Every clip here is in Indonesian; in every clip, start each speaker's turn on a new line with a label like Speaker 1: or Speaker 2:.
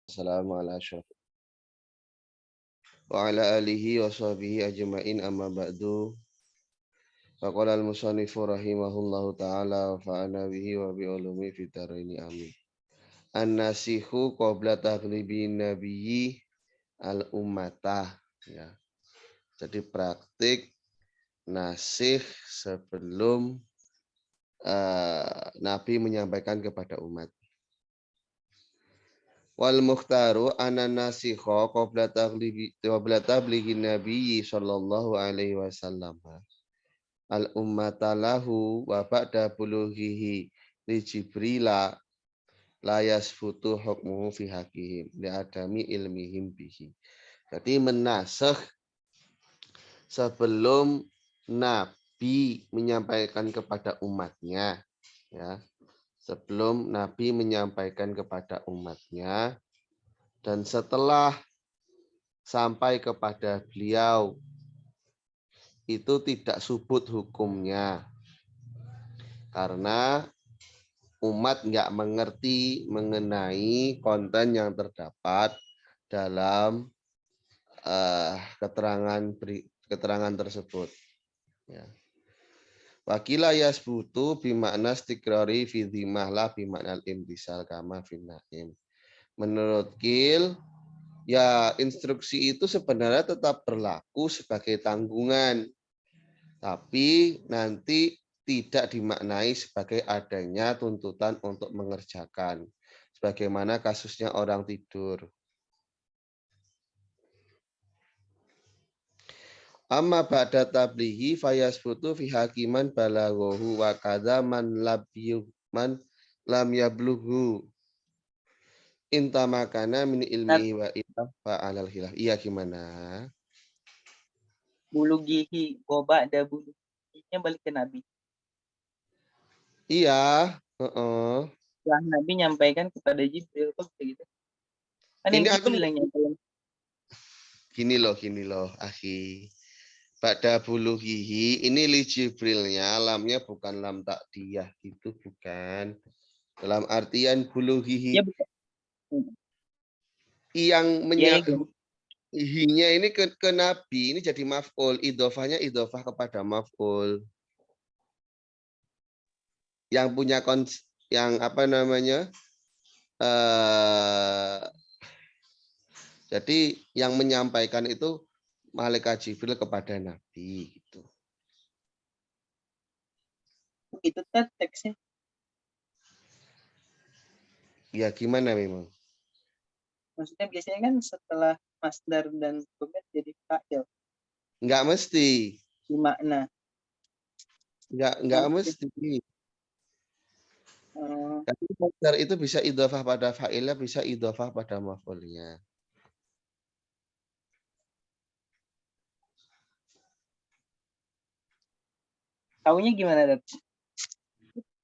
Speaker 1: Wassalamu ala asyraf wa ala alihi wa sahbihi ajma'in amma ba'du. Faqala al-musannifu rahimahullahu ta'ala wa fa'ana bihi wa bi ulumi fid dharaini amin. An-nasihu qabla taghlibi nabiyyi al-ummatah, ya. Jadi praktik nasih sebelum Nabi menyampaikan kepada umat. Wal mukhtaru anna nasikha qabla tablighi nabiyyi sallallahu alaihi wasallam al ummata lahu wa ba'da bulughihi li jibrila la yasfutu hukmuhu fi haqqihim li adami ilmihim bihi. Jadi menasakh sebelum Nabi menyampaikan kepada umatnya, ya. Sebelum Nabi menyampaikan kepada umatnya dan setelah sampai kepada beliau itu tidak subut hukumnya karena umat nggak mengerti mengenai konten yang terdapat dalam keterangan tersebut. Ya. Wakila yasbutu bimakna stikrari fi dhimah la bimakna imtisal kama finnaim. Menurut Kil, ya instruksi itu sebenarnya tetap berlaku sebagai tanggungan. Tapi nanti tidak dimaknai sebagai adanya tuntutan untuk mengerjakan. Sebagaimana kasusnya orang tidur. Amma ba'da tablihi fayasbutu fi hakiman balaghahu wa kadza man lam yablughu intamakana min ilmihi wa illa fa'alal khilaf. Iya gimana?
Speaker 2: Bulugihi goba ada bulugihinya balik ke Nabi.
Speaker 1: Iya,
Speaker 2: Setelah Nabi nyampaikan kepada Jibril kok gitu. Kan yang
Speaker 1: Ini
Speaker 2: Jibril yang nyampaikan.
Speaker 1: Gini loh, akhi. Pada buluhihi ini li Jibrilnya, lamnya bukan lam takdiyah gitu, bukan. Dalam artian buluhihi
Speaker 2: Ya bukan.
Speaker 1: yang
Speaker 2: Ya, ya,
Speaker 1: hinya ini ke Nabi, ini jadi maf'ul, idofahnya idofah kepada maf'ul. Yang punya yang apa namanya? Jadi yang menyampaikan itu malaikat Jibril kepada Nabi gitu.
Speaker 2: itu kan teksnya.
Speaker 1: Ya gimana memang?
Speaker 2: Maksudnya biasanya kan setelah masdar dan subjek jadi fa'il
Speaker 1: Enggak mesti.
Speaker 2: di makna.
Speaker 1: Enggak mesti. Tapi masdar itu bisa idhofah pada fa'ilnya, bisa idhofah pada maf'ulnya.
Speaker 2: Taunya gimana, Dad?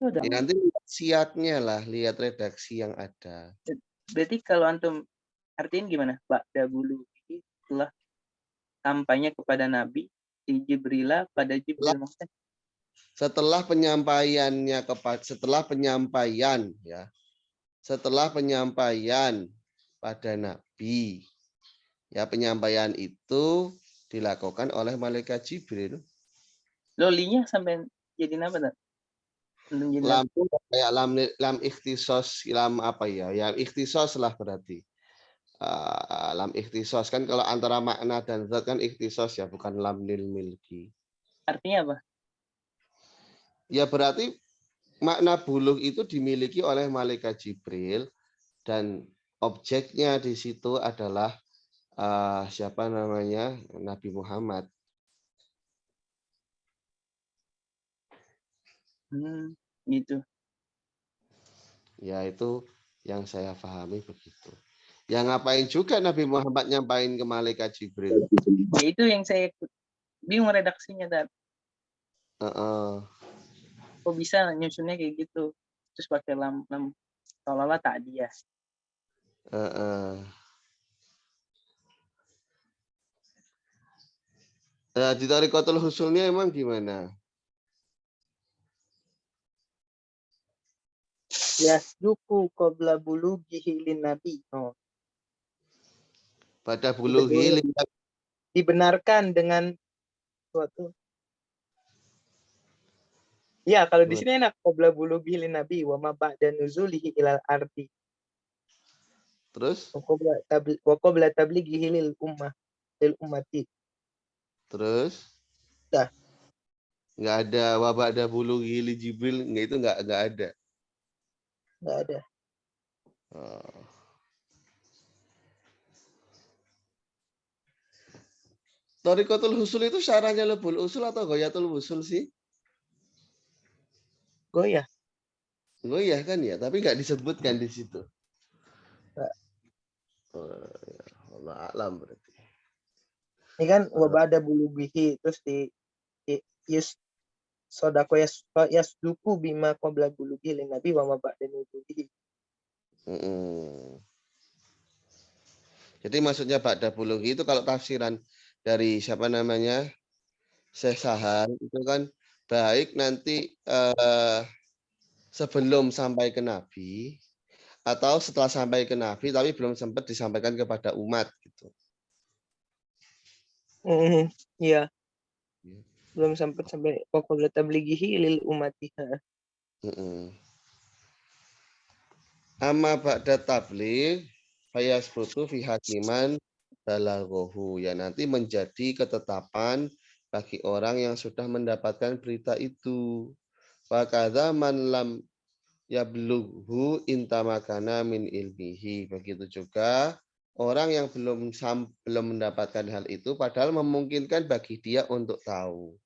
Speaker 1: Ya, nanti lihat siaknya lah, lihat redaksi yang ada.
Speaker 2: Berarti kalau antum artiin gimana? Ba'da bulu setelah sampainya kepada Nabi di Jibrila pada Jibril maksudnya.
Speaker 1: Setelah penyampaiannya setelah penyampaian ya. Setelah penyampaian pada Nabi. Ya, penyampaian itu dilakukan oleh malaikat Jibril.
Speaker 2: Lolinya sampai jadi apa, Dad?
Speaker 1: Lam kayak lam ikhtisos, lam apa ya? Ya ikhtisos lah berarti. Lam ikhtisos kan kalau antara makna dan zat kan ikhtisos ya, bukan lam lil milki.
Speaker 2: Artinya apa?
Speaker 1: Ya berarti makna buluh itu dimiliki oleh malaikat Jibril dan objeknya di situ adalah siapa namanya? Nabi Muhammad.
Speaker 2: Gitu.
Speaker 1: Ya itu yang saya pahami begitu. Ya ngapain juga Nabi Muhammad nyampain ke malaikat Jibril?
Speaker 2: Ya itu yang saya bingung redaksinya, Dad. Kok bisa nyusunnya kayak gitu? Terus pakai lam seolah-olah tak dia.
Speaker 1: Nah, di Tariqatul Husulnya emang gimana?
Speaker 2: Yasduku qabla bulughihi lin nabi. Oh.
Speaker 1: Pada bulughi
Speaker 2: dibenarkan dengan suatu. Ya, kalau di sini enak, qabla bulughi lin nabi wa ma ba'da nuzulihi ilal ardi.
Speaker 1: Terus?
Speaker 2: Wa qabla tablighihi lil ummati.
Speaker 1: Terus?
Speaker 2: Dah.
Speaker 1: Nggak ada wa ba'da bulughi li Jibril, itu nggak ada.
Speaker 2: Nggak ada.
Speaker 1: Oh. Thariqatul Husul itu syarahnya Lubul Usul atau Ghayatul Wusul sih?
Speaker 2: Goyah.
Speaker 1: Goyah kan ya, tapi nggak disebutkan di situ.
Speaker 2: Nggak.
Speaker 1: Allah alam berarti.
Speaker 2: Ini kan wa ba'da bulughihi, terus di yus sodako yasduku bima qabla bulughi lin nabi wa ma ba'da nuzulihi.
Speaker 1: Jadi maksudnya ba'da bulughi itu kalau tafsiran dari siapa namanya Syekh Sahan itu kan baik nanti sebelum sampai ke Nabi atau setelah sampai ke Nabi tapi belum sempat disampaikan kepada umat gitu.
Speaker 2: Iya. Belum sempat sampai qabla tablighihi lil ummati.
Speaker 1: Amma ba'da tabligh fayasbutu fi hakiman balaghahu, ya nanti menjadi ketetapan bagi orang yang sudah mendapatkan berita itu. Wa kadza man lam yablughu intamakana min ilmihi. Begitu juga orang yang belum mendapatkan hal itu padahal memungkinkan bagi dia untuk tahu.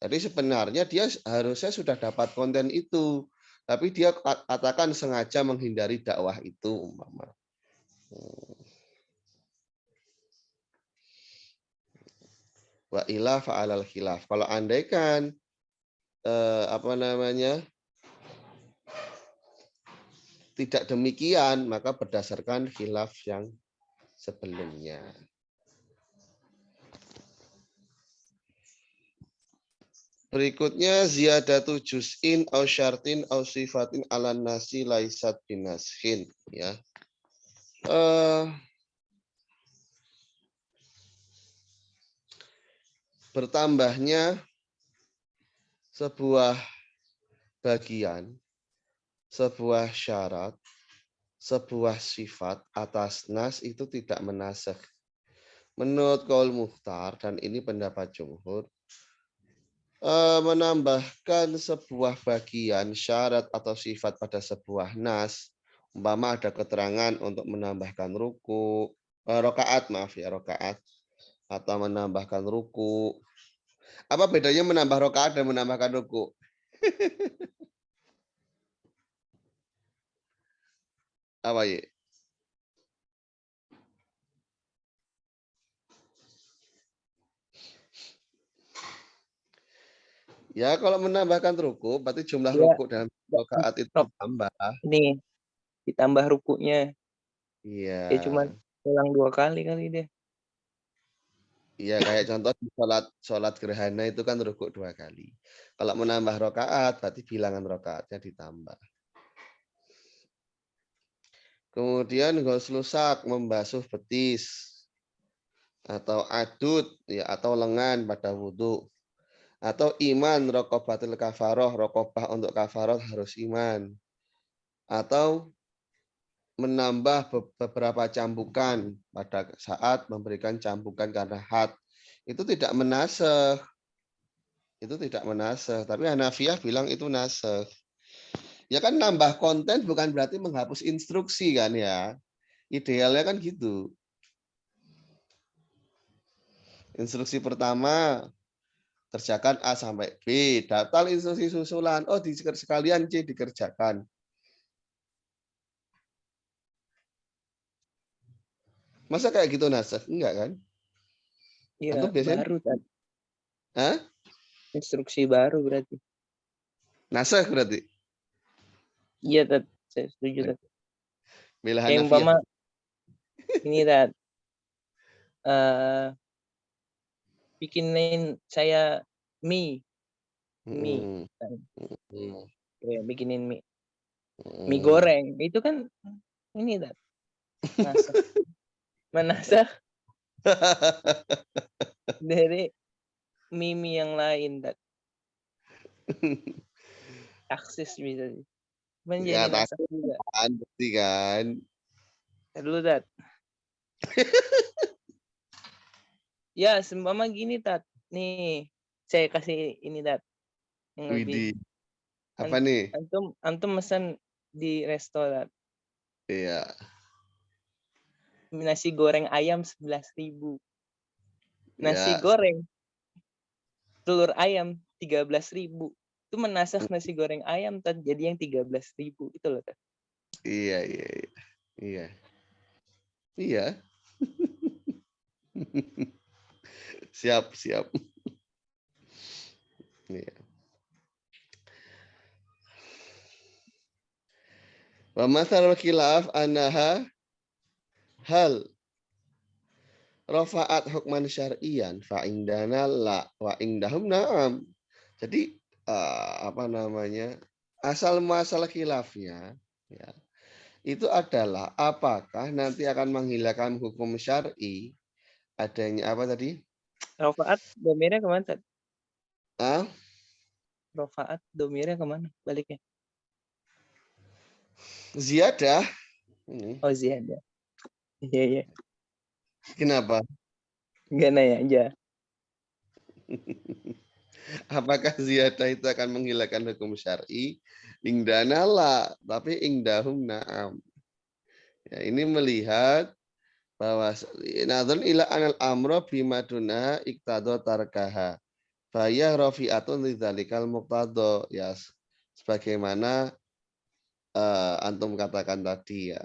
Speaker 1: Jadi sebenarnya dia harusnya sudah dapat konten itu, tapi dia katakan sengaja menghindari dakwah itu umpama. Wa ila fa'alal khilaf. Kalau andaikan tidak demikian, maka berdasarkan khilaf yang sebelumnya. Berikutnya ziyadatu juz'in au syartin au sifatin ala nasi laisat binashin, ya. Bertambahnya sebuah bagian, sebuah syarat, sebuah sifat atas nas itu tidak menasakh. Menurut qaul Mukhtar, dan ini pendapat jumhur, menambahkan sebuah bagian syarat atau sifat pada sebuah nas, umpama ada keterangan untuk menambahkan rokaat atau menambahkan ruku. Apa bedanya menambah rokaat dan menambahkan ruku? Apa ya? Ya kalau menambahkan ruku, berarti jumlah ruku dalam rokaat itu ditambah.
Speaker 2: Ini ditambah rukunya.
Speaker 1: Iya.
Speaker 2: Ya cuma ulang 2 kali kali deh.
Speaker 1: Iya kayak contoh di sholat gerhana itu kan ruku 2 kali. Kalau menambah rokaat berarti bilangan rokaatnya ditambah. Kemudian ghuslusak membasuh betis atau adud ya atau lengan pada wudhu. Atau iman rokobatil kafaroh, rokobah untuk kafaroh harus iman. Atau menambah beberapa cambukan pada saat memberikan cambukan karena had. Itu tidak menasakh. Itu tidak menasakh. Tapi Hanafiyah bilang itu nasakh. Ya kan nambah konten bukan berarti menghapus instruksi kan ya. Idealnya kan gitu. Instruksi pertama kerjakan A sampai B, daftar instruksi susulan. Oh, sekalian C dikerjakan. Masa kayak gitu nasakh? Enggak kan?
Speaker 2: Iya,
Speaker 1: biasanya,
Speaker 2: baru kan.
Speaker 1: Hah?
Speaker 2: Instruksi baru berarti.
Speaker 1: Nasakh berarti?
Speaker 2: Iya, Tat. Saya setuju, Tat.
Speaker 1: Bela
Speaker 2: Kayak
Speaker 1: Hanafiyah.
Speaker 2: umpama ini, Tat. Bikinin saya mie. Kayak bikinin mie goreng. Itu kan ini, Tat. Nasakh. Menasakh dari mimi yang lain, Tat. Taksis bisa sih.
Speaker 1: Ya
Speaker 2: Menjadi nasak juga.
Speaker 1: kan, berarti kan.
Speaker 2: Entar dulu, Tat. Ya, seumpama gini, Tat. Nih, saya kasih ini, Tat, yang lebih.
Speaker 1: Widih. Apa nih?
Speaker 2: Antum mesen di resto, Tat.
Speaker 1: Iya.
Speaker 2: Nasi goreng ayam 11.000. Nasi
Speaker 1: Ya.
Speaker 2: goreng telur ayam 13.000. Itu menasakh nasi goreng ayam, Tat, jadi yang 13.000 itu loh, Tat.
Speaker 1: Iya, iya, iya. Iya. Iya. Siap, siap. Iya. Wa masalul khilaf anaha hal rafa'at hukman syar'iyan fa indana la wa indahum na'am. Jadi apa namanya? Asal muasal khilafnya ya, itu adalah apakah nanti akan menghilangkan hukum syar'i adanya apa tadi?
Speaker 2: Rofaat domirnya kemana, Tat?
Speaker 1: Ah,
Speaker 2: Rofaat domirnya kemana baliknya?
Speaker 1: ziyadah. Ini.
Speaker 2: Oh, ziyadah. Iya, iya.
Speaker 1: Kenapa?
Speaker 2: Enggak nanya aja.
Speaker 1: Apakah ziyadah itu akan menghilangkan hukum syar'i? Indana la, tapi indahum na'am. Ya, ini melihat bahwa nadzon ila anal amro bima duna iktado tarkaha. Faya rafi'atun lidzalikal muqtado. Ya, sebagaimana antum katakan tadi ya.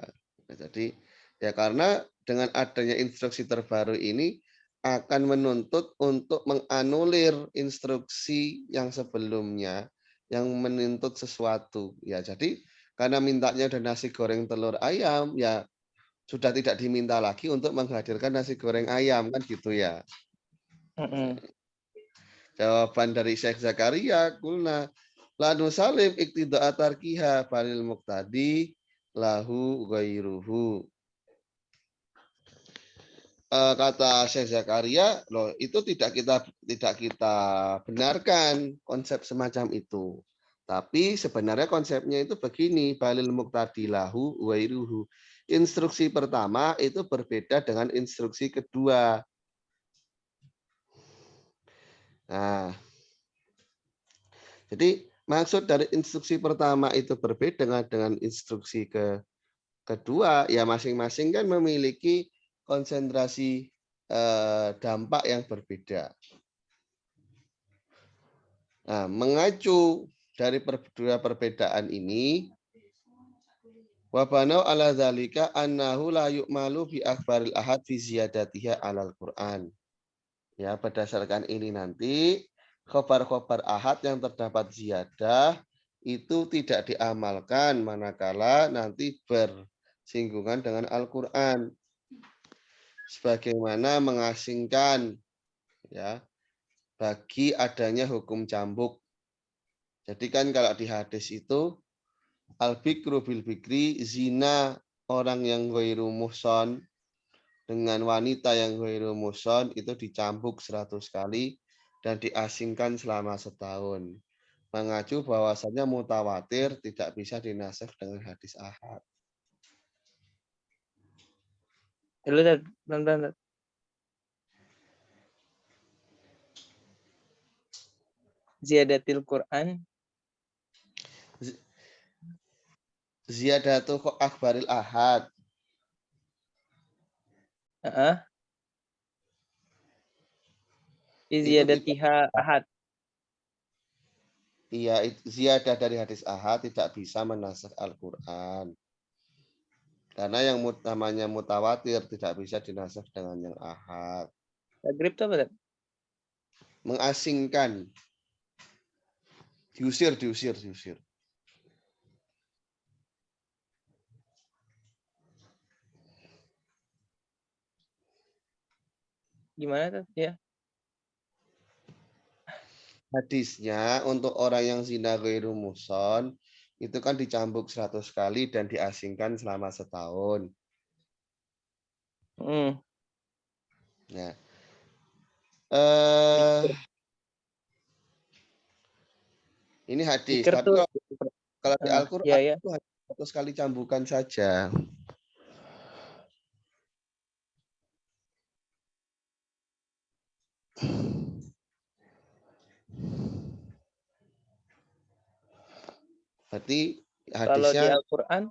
Speaker 1: Nah, jadi ya karena dengan adanya instruksi terbaru ini akan menuntut untuk menganulir instruksi yang sebelumnya yang menuntut sesuatu. Ya, jadi karena mintanya udah nasi goreng telur ayam, ya sudah tidak diminta lagi untuk menghadirkan nasi goreng ayam kan gitu ya.
Speaker 2: Mm-mm.
Speaker 1: Jawaban dari Syekh Zakaria, kulna la nusalim iktida'a tarkiha balil muqtadi lahu ghairuhu. Kata Syekh Zakaria, loh itu tidak kita benarkan konsep semacam itu. Tapi sebenarnya konsepnya itu begini, balil muqtadi lahu ghairuhu. Instruksi pertama itu berbeda dengan instruksi kedua. Nah, jadi maksud dari instruksi pertama itu berbeda dengan instruksi kedua, ya masing-masing kan memiliki konsentrasi dampak yang berbeda. Nah, mengacu dari dua perbedaan ini, wabanau ala dzalika annahu la yu'malu bi akhbaril ahad fi ziyadatiha alal Qur'an. Ya, berdasarkan ini nanti khobar-khobar ahad yang terdapat ziyadah itu tidak diamalkan manakala nanti bersinggungan dengan Al-Qur'an. Sebagaimana mengasingkan ya bagi adanya hukum cambuk. Jadi kan kalau di hadis itu al-bikru bil bikri, zina orang yang ghairu muhson dengan wanita yang ghairu muhson itu dicambuk 100 kali dan diasingkan selama setahun. Mengacu bahwasanya mutawatir tidak bisa dinasakh dengan hadis ahad.
Speaker 2: Dulu, Tat. Pelan-pelan, Tat. Ziyadatil Quran.
Speaker 1: Ziyadatu akhbaril ahad.
Speaker 2: Heeh.
Speaker 1: Itu tidak,
Speaker 2: Ziyadatiha ahad.
Speaker 1: iya, ziyadah dari hadis ahad tidak bisa menasakh Al-Quran. Karena yang namanya mutawatir tidak bisa dinasakh dengan yang ahad.
Speaker 2: Tagrib itu apa, Tat?
Speaker 1: Mengasingkan. Diusir.
Speaker 2: Gimana, Tat? Ya.
Speaker 1: Hadisnya untuk orang yang zina ghairu muhson itu kan dicambuk 100 kali dan diasingkan selama setahun.
Speaker 2: Hmm.
Speaker 1: Nah,
Speaker 2: Zikir.
Speaker 1: ini hadis.
Speaker 2: Zikir
Speaker 1: Tapi
Speaker 2: tuh
Speaker 1: kalau di
Speaker 2: ya
Speaker 1: Al-Quran
Speaker 2: ya.
Speaker 1: itu hanya satu kali cambukan saja. Berarti
Speaker 2: Kalau di
Speaker 1: hadisnya
Speaker 2: Al-Qur'an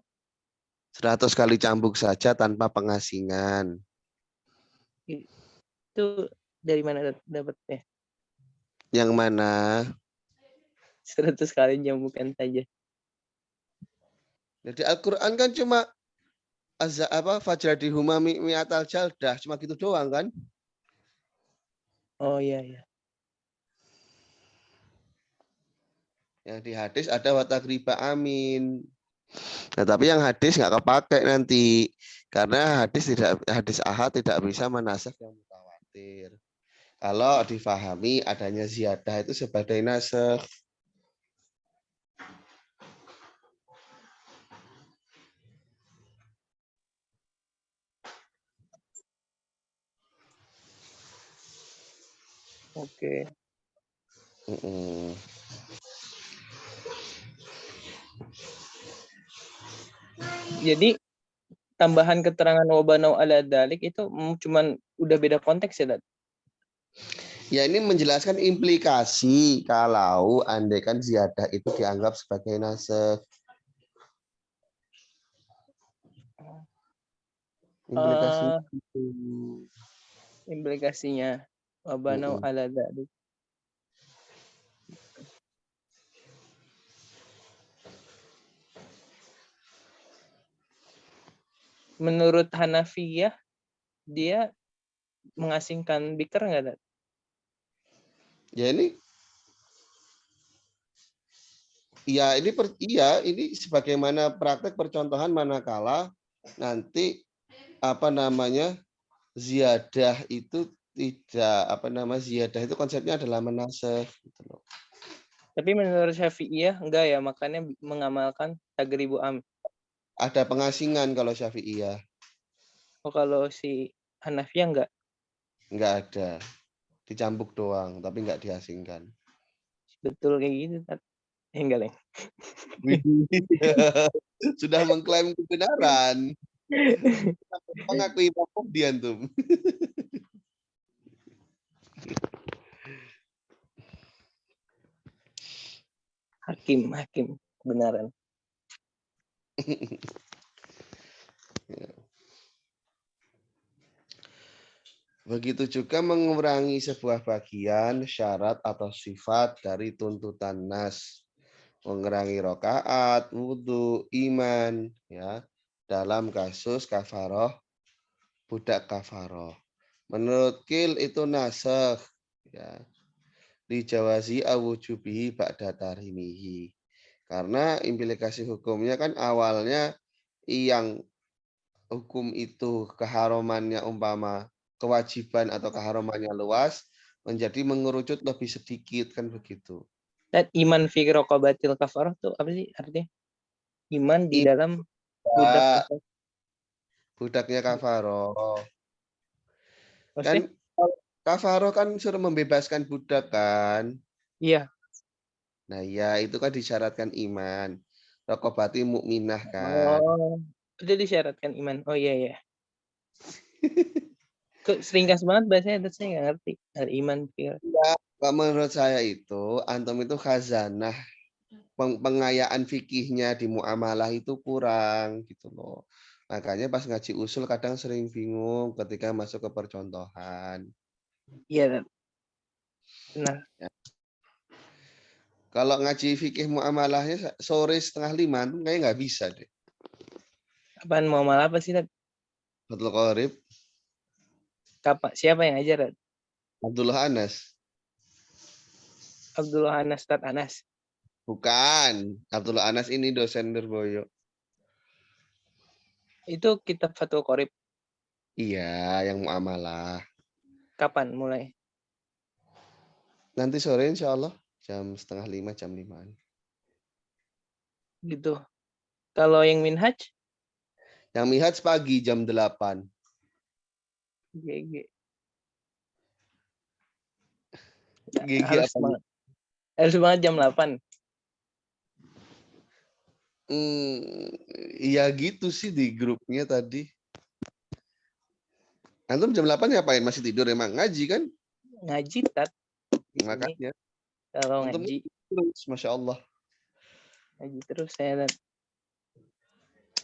Speaker 1: 100 kali cambuk saja tanpa pengasingan.
Speaker 2: itu dari mana dapatnya?
Speaker 1: Yang mana?
Speaker 2: 100 kali jambukan saja.
Speaker 1: Jadi Al-Quran kan cuma fajradi huma mi'atal jaldah. Cuma gitu doang kan?
Speaker 2: Oh iya ya.
Speaker 1: Yang di hadis ada watakriba amin. Nah, tapi yang hadis nggak kepakai nanti. Karena hadis ahad tidak bisa menasakh yang mutawatir. Kalau difahami adanya ziyadah itu sebagai nasakh.
Speaker 2: Oke. Jadi tambahan keterangan wabanau ala dalik itu cuman udah beda konteks ya, Dad?
Speaker 1: Ya ini menjelaskan implikasi kalau andaikan ziyadah itu dianggap sebagai nasakh. Implikasinya itu.
Speaker 2: Implikasinya wabanau ala dalik. Menurut Hanafiyah dia mengasingkan bikr nggak, Dad?
Speaker 1: Ya ini sebagaimana praktek percontohan manakala nanti ziyadah itu ziyadah itu konsepnya adalah menasakh gitu loh.
Speaker 2: Tapi menurut Syafi'iyah enggak ya, makanya mengamalkan tagribu am.
Speaker 1: Ada pengasingan kalau Syafi'iyah.
Speaker 2: Oh, kalau si Hanafiyah
Speaker 1: Enggak ada. Dicampuk doang, tapi enggak diasingkan.
Speaker 2: betul kayak gitu, Dad. Enggak, Leng.
Speaker 1: Sudah mengklaim kebenaran. Mengakui Mahfudi antum.
Speaker 2: Hakim kebenaran.
Speaker 1: Begitu juga mengurangi sebuah bagian syarat atau sifat dari tuntutan nas. Mengurangi rokaat, wudhu, iman, ya, dalam kasus kafaroh, budak kafaroh. Menurut Kil itu nasakh, ya, dijawazi awujubihi ba'da tarimihi. Karena implikasi hukumnya kan awalnya yang hukum itu keharumannya umpama kewajiban atau keharumannya luas menjadi mengerucut lebih sedikit kan begitu.
Speaker 2: Dan iman fi raqabatil kafarah tuh apa sih artinya? Iman di dalam budak
Speaker 1: Iba,
Speaker 2: kafarah.
Speaker 1: budaknya kafaroh. Kan
Speaker 2: Maksudnya?
Speaker 1: kafaroh kan suruh membebaskan budak kan.
Speaker 2: Iya.
Speaker 1: Nah ya itu kan disyaratkan iman. Raqabati mukminah kan.
Speaker 2: Oh, itu disyaratkan iman. Oh iya ya. Seringkas banget bahasanya, tapi saya nggak ngerti. Al iman fi.
Speaker 1: Kalau menurut saya itu antum itu khazanah pengayaan fikihnya di muamalah itu kurang gitu loh. Makanya pas ngaji usul kadang sering bingung ketika masuk ke percontohan.
Speaker 2: Iya, Dad. Benar.
Speaker 1: Ya. Kalau ngaji fikih muamalahnya sore 4:30 tuh kayaknya nggak bisa deh.
Speaker 2: Apaan mau malah apa sih, Dad?
Speaker 1: Abdul Qorib,
Speaker 2: Kapan? Siapa yang ajar, Dad?
Speaker 1: Abdullah Anas.
Speaker 2: Abdullah Anas, Dad Anas.
Speaker 1: Bukan. Abdullah Anas ini dosen Nirboyo.
Speaker 2: Itu kitab Fathul Qorib.
Speaker 1: Iya, yang muamalah.
Speaker 2: Kapan mulai?
Speaker 1: Nanti sore insya Allah jam 4:30, jam 5.
Speaker 2: Gitu. Kalau yang Minhaj?
Speaker 1: Yang Mi'raj pagi jam 8.
Speaker 2: GG.
Speaker 1: GG
Speaker 2: Harus
Speaker 1: apa?
Speaker 2: banget. Harus banget jam 8.
Speaker 1: Iya gitu sih di grupnya tadi. Antum jam 8 ngapain? Masih tidur emang? Ngaji kan?
Speaker 2: Ngaji tat di sini.
Speaker 1: Makanya.
Speaker 2: Kalau
Speaker 1: Antum
Speaker 2: ngaji,
Speaker 1: terus, Masya Allah.
Speaker 2: ngaji terus saya Tat.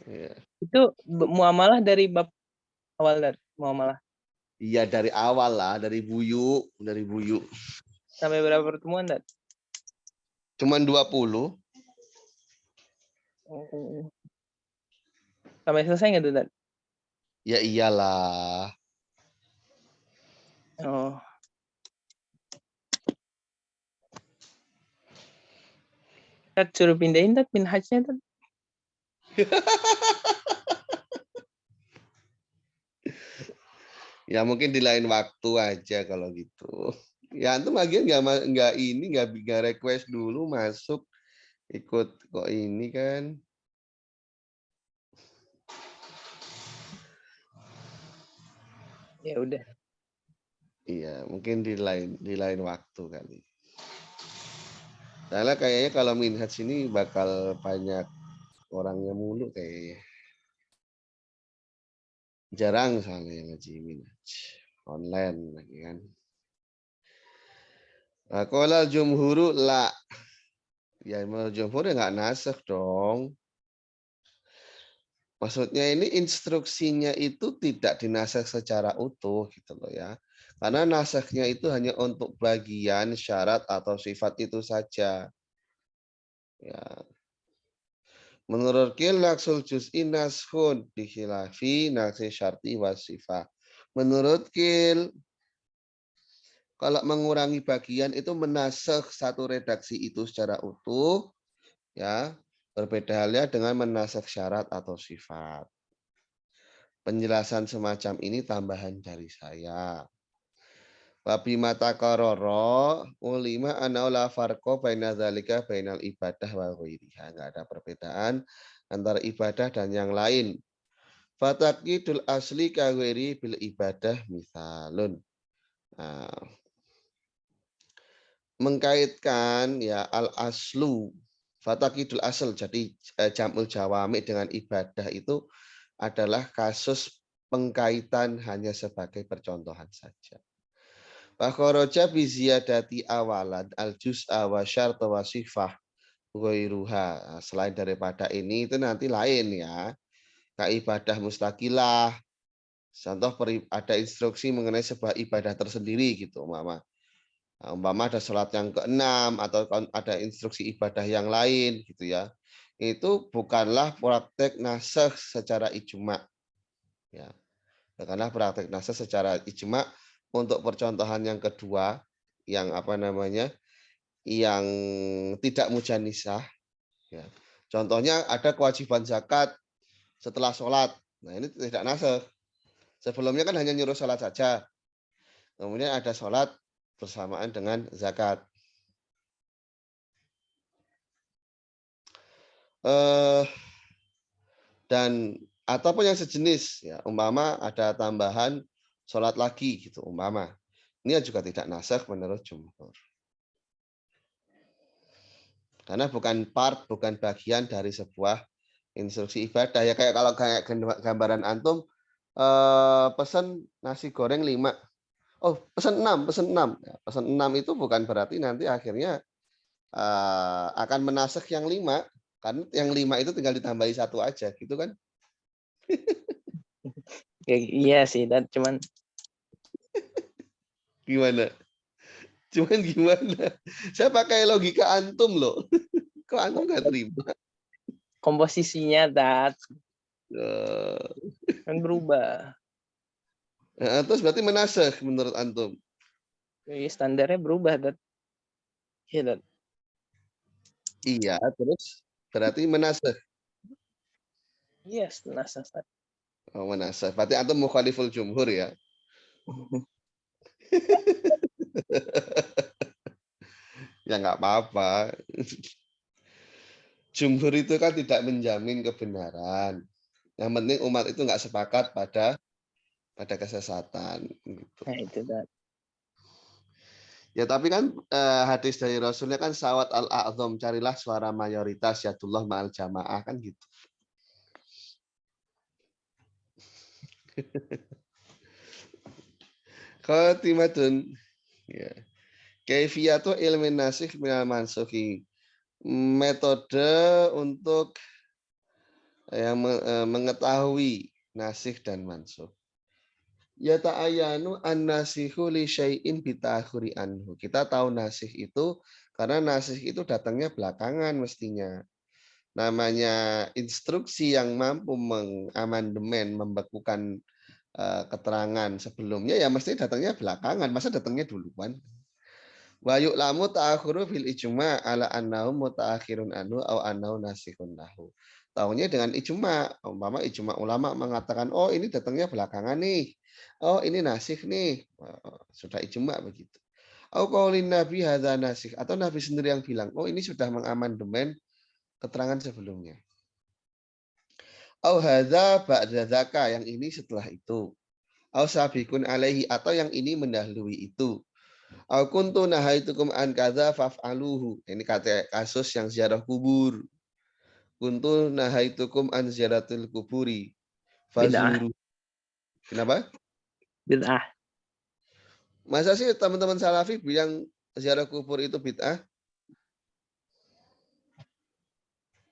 Speaker 1: Iya.
Speaker 2: Itu muamalah dari bab awal Tat. Muamalah.
Speaker 1: Iya dari awal lah, dari buyu.
Speaker 2: Sampai berapa pertemuan Tat?
Speaker 1: Cuman 20.
Speaker 2: Oh. Sampai selesai nggak tuh Tat?
Speaker 1: Ya iyalah.
Speaker 2: Oh. Tat suruh pindahin Tat, pin hajnya Tat.
Speaker 1: Ya mungkin di lain waktu aja kalau gitu. Ya antum akhirnya nggak request dulu masuk ikut kok ini kan.
Speaker 2: Ya udah.
Speaker 1: Iya, mungkin di lain waktu kali. Soalnya kayaknya kalau Minhaj ini bakal banyak orangnya mulu kayaknya. Jarang soalnya yang ngaji Minhaj. Online lagi kan. Qala jumhuru la. Ya menurut jumhur ya nggak nasakh dong. Maksudnya ini instruksinya itu tidak dinasakh secara utuh gitu loh ya. Karena nasakhnya itu hanya untuk bagian syarat atau sifat itu saja. Ya. Menurut Qil naksul juz'i nashun dikhilafi naksi syarti wasifah. Menurut Qil kalau mengurangi bagian itu menasakh satu redaksi itu secara utuh, ya berbeda halnya dengan menasakh syarat atau sifat. Penjelasan semacam ini tambahan dari saya. Wabi mata kororo ulima anaula farko baina dzalika bainal ibadah wa ghairiha. Enggak ada perbedaan antara ibadah dan yang lain. Fatakidul asli kawiri bil ibadah misalun. Nah, mengkaitkan ya al aslu fatakidul asal jadi jamul jawami dengan ibadah itu adalah kasus pengkaitan hanya sebagai percontohan saja. Fakhoroja biziyadati awalan al juz'a wa syarta wa sifah ghairuha. Selain daripada ini itu nanti lain ya. Kayak ibadah mustaqilah. Contoh ada instruksi mengenai sebuah ibadah tersendiri gitu umpama. Umpama ada sholat yang keenam atau ada instruksi ibadah yang lain gitu ya. Itu bukanlah praktek nasakh secara ijma. Ya. Bukanlah praktek nasakh secara ijma untuk percontohan yang kedua yang apa namanya? Yang tidak mujanisah ya. Contohnya ada kewajiban zakat setelah sholat. Nah, ini tidak nasakh. Sebelumnya kan hanya nyuruh sholat saja. Kemudian ada sholat bersamaan dengan zakat. Dan ataupun yang sejenis ya, umpama ada tambahan sholat lagi gitu umpama. Ini juga tidak nasakh menurut jumhur. Karena bukan bagian dari sebuah instruksi ibadah ya kayak kalau kayak gambaran antum pesan nasi goreng 5. Oh, pesan 6, pesan 6. Ya, pesan 6 itu bukan berarti nanti akhirnya akan menasakh yang 5 kan yang 5 itu tinggal ditambahi 1 aja gitu kan.
Speaker 2: Ya, iya sih, dan cuman
Speaker 1: Gimana? Cuman gimana? Saya pakai logika antum loh. Kok antum nggak terima?
Speaker 2: komposisinya dat
Speaker 1: Eh,
Speaker 2: kan berubah.
Speaker 1: terus berarti menasakh menurut antum?
Speaker 2: Jadi standarnya berubah dat. Iya dat.
Speaker 1: Iya, terus berarti menasakh.
Speaker 2: Yes, nasas dat.
Speaker 1: Oh, menasakh. Berarti antum mukhaliful jumhur ya. Ya nggak apa-apa. Jumhur itu kan tidak menjamin kebenaran. Yang penting umat itu nggak sepakat pada pada kesesatan. Gitu.
Speaker 2: Nah, itu Ustaz.
Speaker 1: Ya tapi kan hadis dari Rasulnya kan sawat al-a'zam, carilah suara mayoritas yadullah ma'al jamaah kan gitu. Khatimatun. Ya. Kaifiyatu ilmin nasikh minal mansukhi. Metode untuk yang mengetahui nasikh dan mansukh. Ya ta'ayanu an-nasikhu li syai'in bita'khuri anhu. Kita tahu nasikh itu karena nasikh itu datangnya belakangan mestinya. Namanya instruksi yang mampu mengamandemen, membekukan keterangan sebelumnya ya mesti datangnya belakangan, masa datangnya duluan. Wa yu'lamu ta'akhuru fil ijma' ala annahu muta'akhirun anhu au annahu nasikhun lahu. Tahunya dengan ijma', umpama ijma' ulama mengatakan oh ini datangnya belakangan nih. Oh ini nasikh nih. Sudah ijma' begitu. Au qaulin nabi hadza nasikh, atau nabi sendiri yang bilang oh ini sudah mengamandemen keterangan sebelumnya. Au hadza ba'da dzaka, yang ini setelah itu. Au sabiqun alaihi, atau yang ini mendahului itu. Au kuntu nahaitukum an kadza faf'aluhu. Ini kata kasus yang ziarah kubur. Kuntu nahaitukum an ziaratil kuburi.
Speaker 2: Bid'ah.
Speaker 1: Fazuru. Kenapa?
Speaker 2: Bid'ah.
Speaker 1: Masa sih teman-teman salafi bilang ziarah kubur itu bid'ah?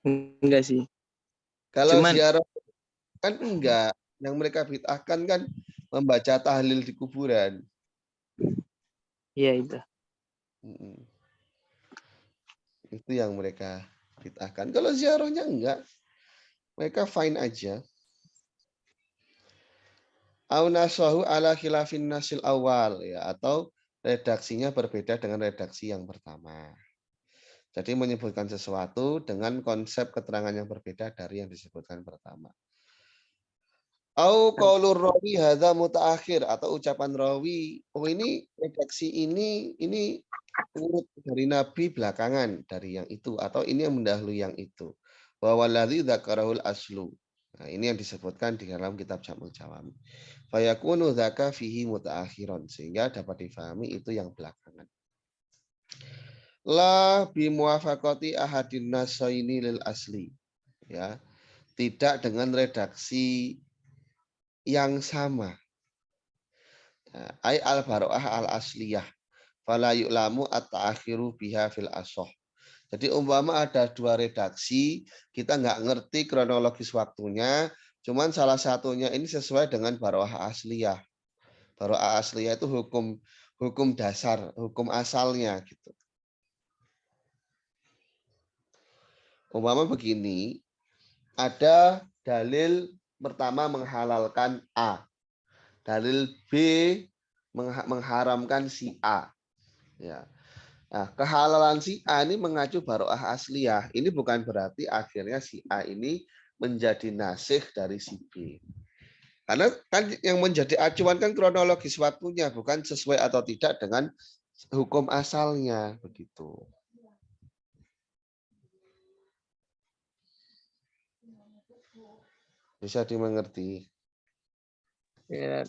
Speaker 2: Enggak sih.
Speaker 1: Kalau
Speaker 2: Cuman
Speaker 1: ziarah kan enggak. Yang mereka bid'ahkan kan membaca tahlil di kuburan.
Speaker 2: ya itu.
Speaker 1: Itu yang mereka bid'ahkan. Kalau ziarahnya enggak, mereka fine aja. Au nasahu ala khilafin nasil awal, ya, atau redaksinya berbeda dengan redaksi yang pertama. Jadi menyebutkan sesuatu dengan konsep keterangan yang berbeda dari yang disebutkan pertama. Au qaulur rawi hadza mutaakhir, atau ucapan rawi, oh ini redaksi ini urut dari Nabi belakangan dari yang itu, atau ini yang mendahului yang itu. Wa waladzi dzakarahul aslu. Nah, ini yang disebutkan di dalam kitab Jamul Jawami. Fayakunu dzaka fihi mutaakhiron, sehingga dapat difahami itu yang belakangan. La bimuwafaqati ahadin nasaini lil asli. Ya, tidak dengan redaksi yang sama. Ai al baroah al asliyah. Fala yu'lamu at-ta'akhiru biha fil asoh. Jadi umpama ada dua redaksi, kita nggak ngerti kronologis waktunya, cuman salah satunya ini sesuai dengan baroah asliyah. Baroah asliyah itu hukum dasar, hukum asalnya gitu. Umpama begini, ada dalil pertama menghalalkan A, dalil B mengharamkan si A. Ya. Nah, kehalalan si A ini mengacu baroah asliyah. Ini bukan berarti akhirnya si A ini menjadi nasikh dari si B. Karena kan yang menjadi acuan kan kronologis waktunya, bukan sesuai atau tidak dengan hukum asalnya, begitu. Bisa dimengerti.
Speaker 2: Ya.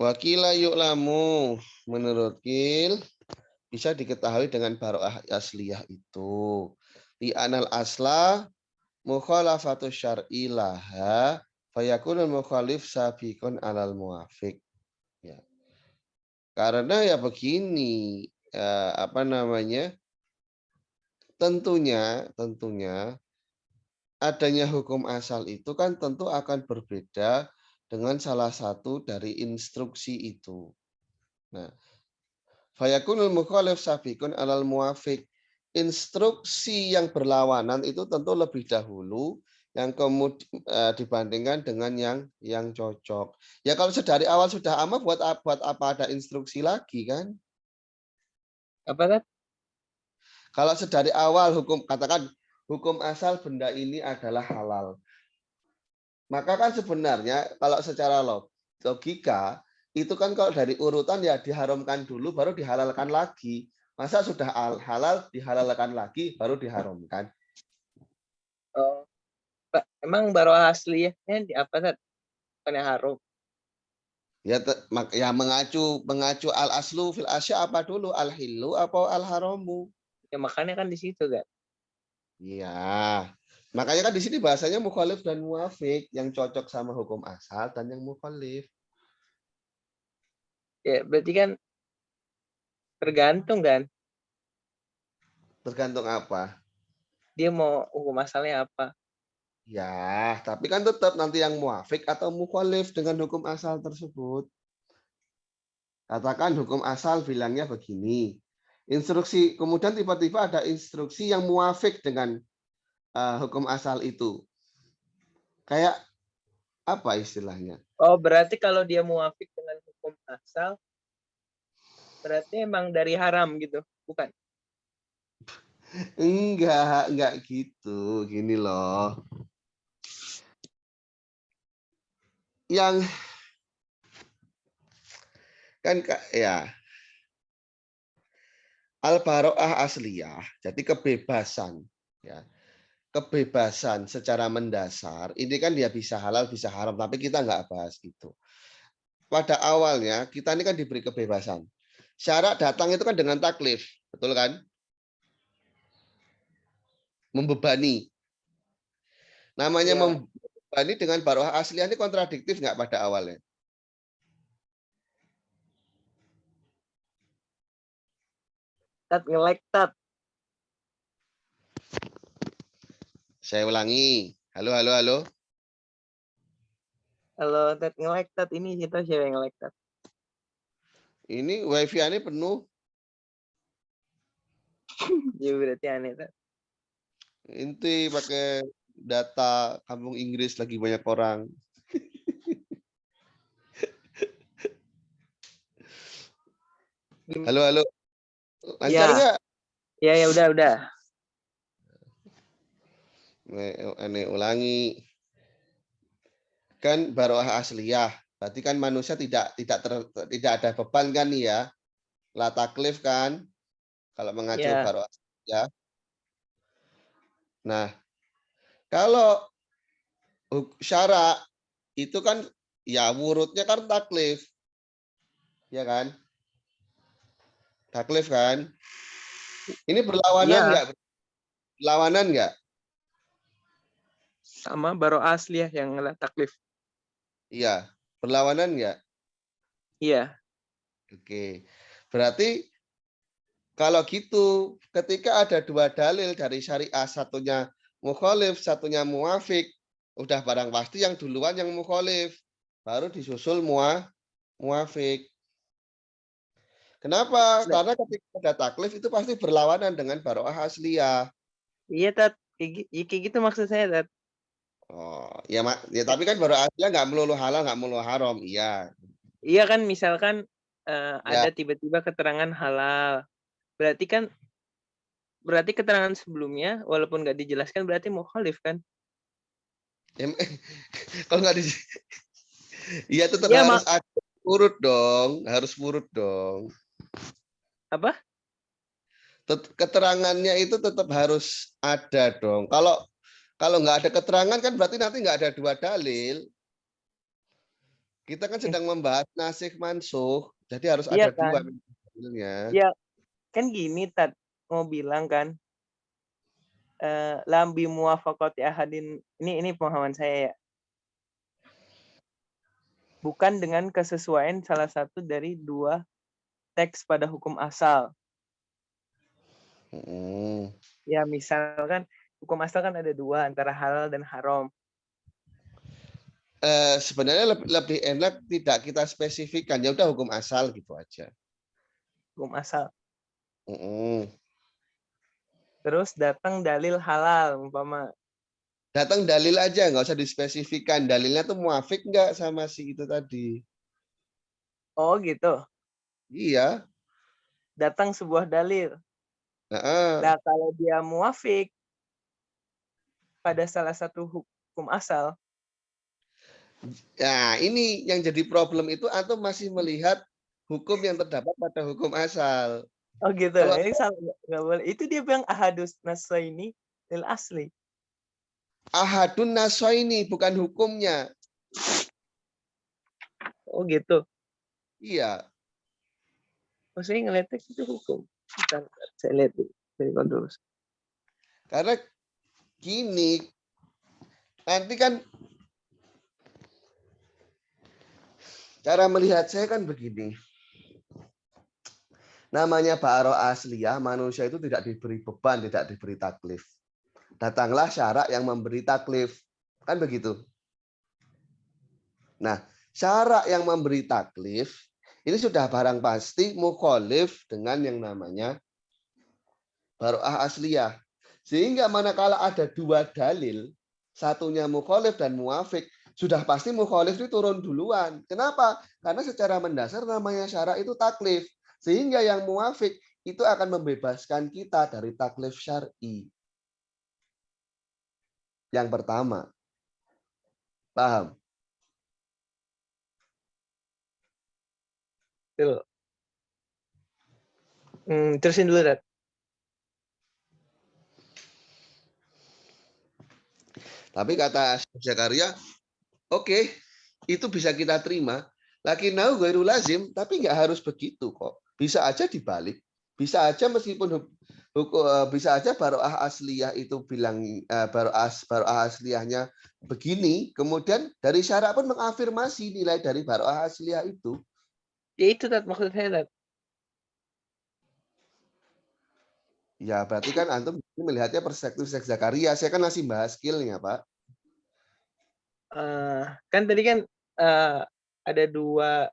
Speaker 1: Wakila yu'lamu, menurut Kil bisa diketahui dengan baroah asliyah itu. Di anal asla mukhalafatu syar'i laha fayakunul mukhalif sabiqun alal muwafiq. Ya. Karena ya begini, apa namanya? Tentunya adanya hukum asal itu kan tentu akan berbeda dengan salah satu dari instruksi itu. Nah, fayakunul mukhalif sabiqun alal muwafiq. Instruksi yang berlawanan itu tentu lebih dahulu yang kemudian dibandingkan dengan yang cocok. Ya kalau dari awal sudah aman, buat apa ada instruksi lagi kan?
Speaker 2: Apa kan?
Speaker 1: Kalau sedari awal katakan hukum asal benda ini adalah halal. Maka kan sebenarnya kalau secara logika itu kan kalau dari urutan ya diharamkan dulu baru dihalalkan lagi. Masa sudah halal dihalalkan lagi baru diharamkan?
Speaker 2: Oh, Emang baroah asliyah di apa Tat? Bukannya haram.
Speaker 1: Ya mengacu al aslu fil asya apa dulu, al hilu apa al haramu?
Speaker 2: Ya makanya kan di situ kan.
Speaker 1: Iya. Makanya kan di sini bahasanya mukhalif dan muafik, yang cocok sama hukum asal dan yang mukhalif.
Speaker 2: Ya berarti kan tergantung kan.
Speaker 1: Tergantung apa?
Speaker 2: Dia mau hukum asalnya apa.
Speaker 1: Ya, tapi kan tetap nanti yang muafik atau mukhalif dengan hukum asal tersebut. Katakan hukum asal bilangnya begini. Instruksi, kemudian tiba-tiba ada instruksi yang muafik dengan hukum asal itu. Kayak apa istilahnya?
Speaker 2: Oh berarti kalau dia muafik dengan hukum asal, berarti emang dari haram gitu, bukan?
Speaker 1: Enggak gitu. Gini loh. Yang kan ya al-baro'ah asliyah, jadi kebebasan ya. Kebebasan secara mendasar, ini kan dia bisa halal, bisa haram, tapi kita nggak bahas itu. Pada awalnya kita ini kan diberi kebebasan. Syarat datang itu kan dengan taklif, betul kan? Membebani. Namanya
Speaker 2: Ya,
Speaker 1: membebani dengan baro'ah asliyah ini kontradiktif nggak pada awalnya?
Speaker 2: Tat ngelek Tat.
Speaker 1: Saya ulangi. Halo, halo, halo.
Speaker 2: Kalau Tat ngelek Tat ini kita siapa yang ngelek Tat?
Speaker 1: Ini wifi ini penuh.
Speaker 2: Ya berarti aneh Tat.
Speaker 1: Inti pakai data kampung Inggris lagi banyak orang. Halo, halo. Lancar
Speaker 2: Ya,
Speaker 1: nggak?
Speaker 2: ya udah.
Speaker 1: Ini ulangi. Kan baroah asliyah. Berarti kan manusia tidak ada beban kan nih ya. La taklif kan kalau mengacu
Speaker 2: Ya,
Speaker 1: baroah asliyah. Nah, kalau syara itu kan ya wurudnya kan taklif. Ya kan? Taklif kan? Ini berlawanan
Speaker 2: iya
Speaker 1: nggak? Berlawanan nggak?
Speaker 2: sama baroah asliyah yang ngelak taklif.
Speaker 1: Iya. Berlawanan nggak?
Speaker 2: Iya,
Speaker 1: Oke. Berarti kalau gitu, ketika ada dua dalil dari syariah, satunya mukhalif, satunya muafik, udah barang pasti yang duluan yang mukhalif, baru disusul muafik. Kenapa?
Speaker 2: Nah,
Speaker 1: Karena ketika ada taklif itu pasti berlawanan dengan baroah asliyah.
Speaker 2: iya Tat, kayak gitu maksud saya Tat.
Speaker 1: Oh, ya tapi kan baroah asliyah nggak melulu halal, nggak melulu haram. Iya.
Speaker 2: Iya kan misalkan
Speaker 1: Ya,
Speaker 2: ada tiba-tiba keterangan halal. Berarti keterangan sebelumnya walaupun nggak dijelaskan berarti mukhalif kan?
Speaker 1: em- kalau nggak di, iya tetap
Speaker 2: Iya
Speaker 1: harus ada urut dong, harus urut dong.
Speaker 2: apa?
Speaker 1: Keterangannya itu tetap harus ada dong. Kalau nggak ada keterangan kan berarti nanti nggak ada dua dalil. Kita kan sedang membahas nasikh mansuh, jadi harus
Speaker 2: Iya
Speaker 1: ada
Speaker 2: kan?
Speaker 1: dua dalilnya.
Speaker 2: Ya kan gini Tat mau bilang kan lambi muwafaqati ahadin ini pemahaman saya ya. Bukan dengan kesesuaian salah satu dari dua teks pada hukum asal.
Speaker 1: Hmm.
Speaker 2: Ya misalkan hukum asal kan ada dua antara halal dan haram.
Speaker 1: Sebenarnya lebih enak tidak kita spesifikkan, ya udah hukum asal gitu aja.
Speaker 2: Hukum asal.
Speaker 1: Hmm.
Speaker 2: Terus datang dalil halal umpama.
Speaker 1: Datang dalil aja, nggak usah dispesifikkan. Dalilnya tuh muafik nggak sama si itu tadi.
Speaker 2: Oh gitu.
Speaker 1: Iya.
Speaker 2: Datang sebuah dalil.
Speaker 1: Nah,
Speaker 2: Nah, kalau dia muafik pada salah satu hukum asal,
Speaker 1: nah, ini yang jadi problem itu atau masih melihat hukum yang terdapat pada hukum asal.
Speaker 2: oh gitu.
Speaker 1: Kalau
Speaker 2: Ini salah nggak boleh. Itu dia bilang ahadus nasa ini lil asli.
Speaker 1: Ahadun nasoini, bukan hukumnya.
Speaker 2: Oh gitu.
Speaker 1: Iya.
Speaker 2: Oh, saya ngeliatnya itu hukum. Bentar, saya lihat dulu. Saya kontrol.
Speaker 1: Karena gini, nanti kan cara melihat saya kan begini. Namanya ba'aro asliyah, manusia itu tidak diberi beban, tidak diberi taklif. Datanglah syarak yang memberi taklif. Kan begitu. Nah, syarak yang memberi taklif, ini sudah barang pasti mukholif dengan yang namanya baroah asliyah. Sehingga manakala ada dua dalil, satunya mukholif dan muafik, sudah pasti mukholif itu turun duluan. Kenapa? Karena secara mendasar namanya syarak itu taklif. Sehingga yang muafik itu akan membebaskan kita dari taklif syar'i. Yang pertama. Paham?
Speaker 2: Betul. Terusin dulu, Dad.
Speaker 1: Tapi kata Syekh Zakaria, oke, itu bisa kita terima. Lakinnau ghairu lazim, tapi nggak harus begitu kok. Bisa aja dibalik. Bisa aja meskipun bisa aja baroah asliyah itu bilang baroah asliyahnya begini, kemudian dari syarak pun mengafirmasi nilai dari baroah asliyah itu.
Speaker 2: Ya itu, Dad, maksud saya, Dad.
Speaker 1: Ya berarti kan antum melihatnya perspektif Syekh Zakaria. Saya kan masih bahas skillnya, Pak.
Speaker 2: Kan tadi kan ada dua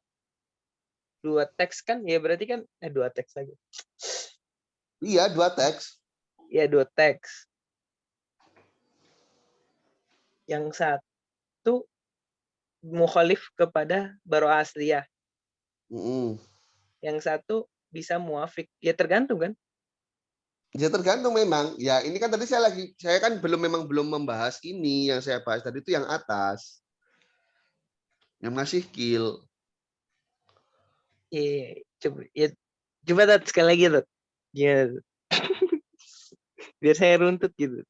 Speaker 2: teks kan, ya berarti kan dua teks lagi.
Speaker 1: Iya, dua teks.
Speaker 2: Ya dua teks. Yang satu mukhalif kepada baroah asliyah. Yang satu bisa muafik. Ya tergantung kan?
Speaker 1: Ya tergantung memang. Ya ini kan tadi saya kan belum membahas ini, yang saya bahas tadi itu yang atas. Yang masih kill.
Speaker 2: Coba Dad, sekali lagi, Dad. Ya. Biar saya runtut gitu.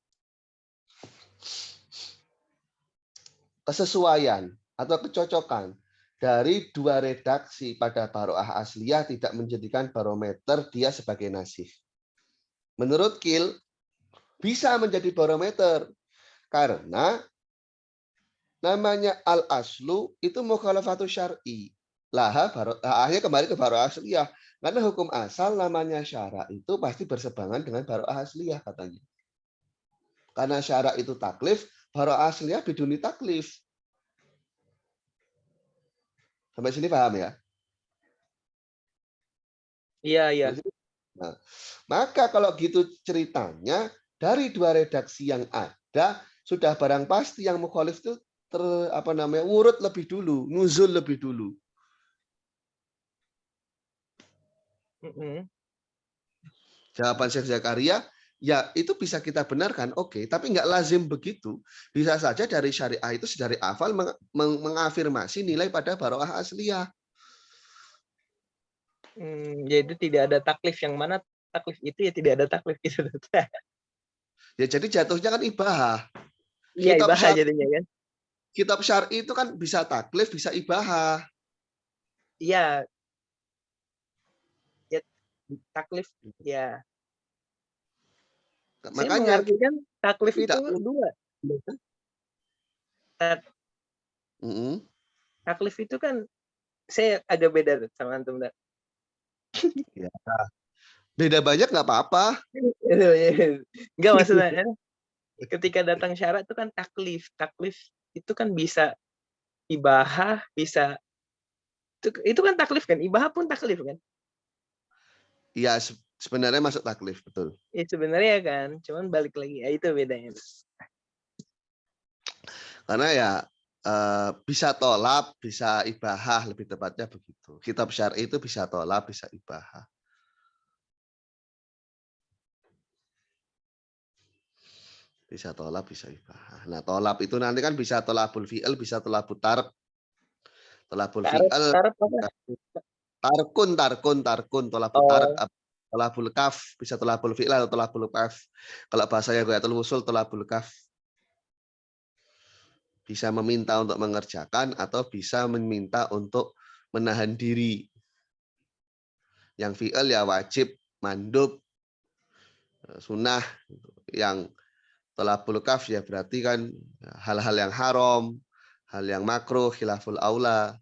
Speaker 1: Kesesuaian atau kecocokan dari dua redaksi pada baroah asliyah tidak menjadikan barometer dia sebagai nasih. Menurut Kil, bisa menjadi barometer karena namanya al-aslu itu mukhalafatu syar'i. Akhirnya kembali ke baroah asliyah. Karena hukum asal namanya syarak itu pasti bersebangan dengan baroah asliyah katanya. Karena syarak itu taklif, baroah asliyah biduni taklif. Sampai sini paham ya?
Speaker 2: Iya.
Speaker 1: Nah, maka kalau gitu ceritanya dari dua redaksi yang ada sudah barang pasti yang mukhalif itu urut lebih dulu, nuzul lebih dulu. Jawaban Syekh Zakaria, ya itu bisa kita benarkan, oke, tapi nggak lazim begitu. Bisa saja dari syariah itu dari awal mengafirmasi nilai pada baroah asliyah.
Speaker 2: Jadi tidak ada taklif, yang mana taklif itu ya tidak ada taklif gitu.
Speaker 1: Ya jadi jatuhnya kan ibahah.
Speaker 2: Iya, ibahah jadinya kan.
Speaker 1: Kitab syar'i itu kan bisa taklif, bisa ibahah.
Speaker 2: Iya. Ya, taklif ya. Saya
Speaker 1: Makanya
Speaker 2: mengartikan taklif itu dua. Taklif itu kan saya agak beda sama antum.
Speaker 1: Ya. Beda banyak nggak apa-apa.
Speaker 2: Enggak, maksudnya ketika datang syarat itu kan taklif. Taklif itu kan bisa ibahah, bisa itu kan taklif kan, ibahah pun taklif kan.
Speaker 1: Iya, sebenarnya masuk taklif, betul.
Speaker 2: Ya sebenarnya kan, cuman balik lagi, ya itu bedanya.
Speaker 1: Karena ya bisa tolab, bisa ibahah, lebih tepatnya begitu. Kitab syar'i itu bisa tolab, bisa ibahah. Bisa tolab, bisa ibahah. Nah, tolab itu nanti kan bisa tolabul fi'il, bisa tolabul tark. Tolabul fi'il, tarkun, tolabul tark, tolabul kaf, bisa tolabul fi'il atau tolabul kaf. Kalau bahasa yang gue usul tolabul kaf. Bisa meminta untuk mengerjakan atau bisa meminta untuk menahan diri. Yang fi'il ya wajib, mandub, sunnah. Yang tolabul kaf ya berarti kan hal-hal yang haram, hal yang makruh, khilaful aula.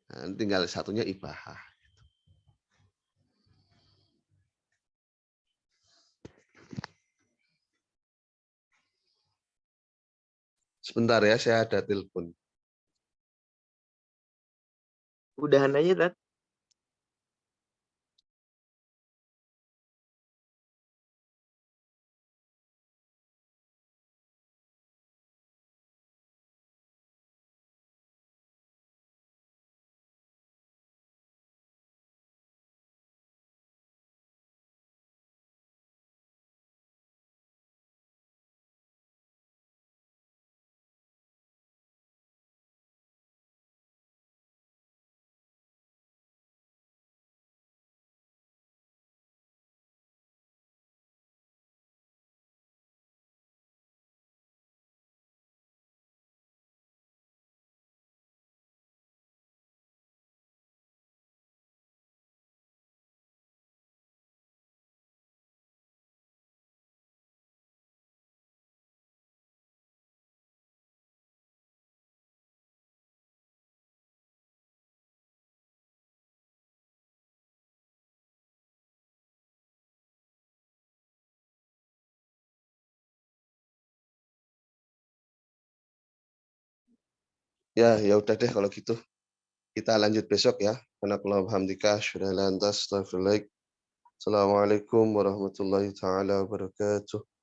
Speaker 1: Nah, tinggal satunya ibahah. Sebentar ya, saya ada telepon.
Speaker 2: Udahan aja, Tat.
Speaker 1: Ya, ya udah deh kalau gitu. Kita lanjut besok ya. Anakallahu hamdika, syukur lantas, astagfirullah. Assalamualaikum warahmatullahi taala wabarakatuh.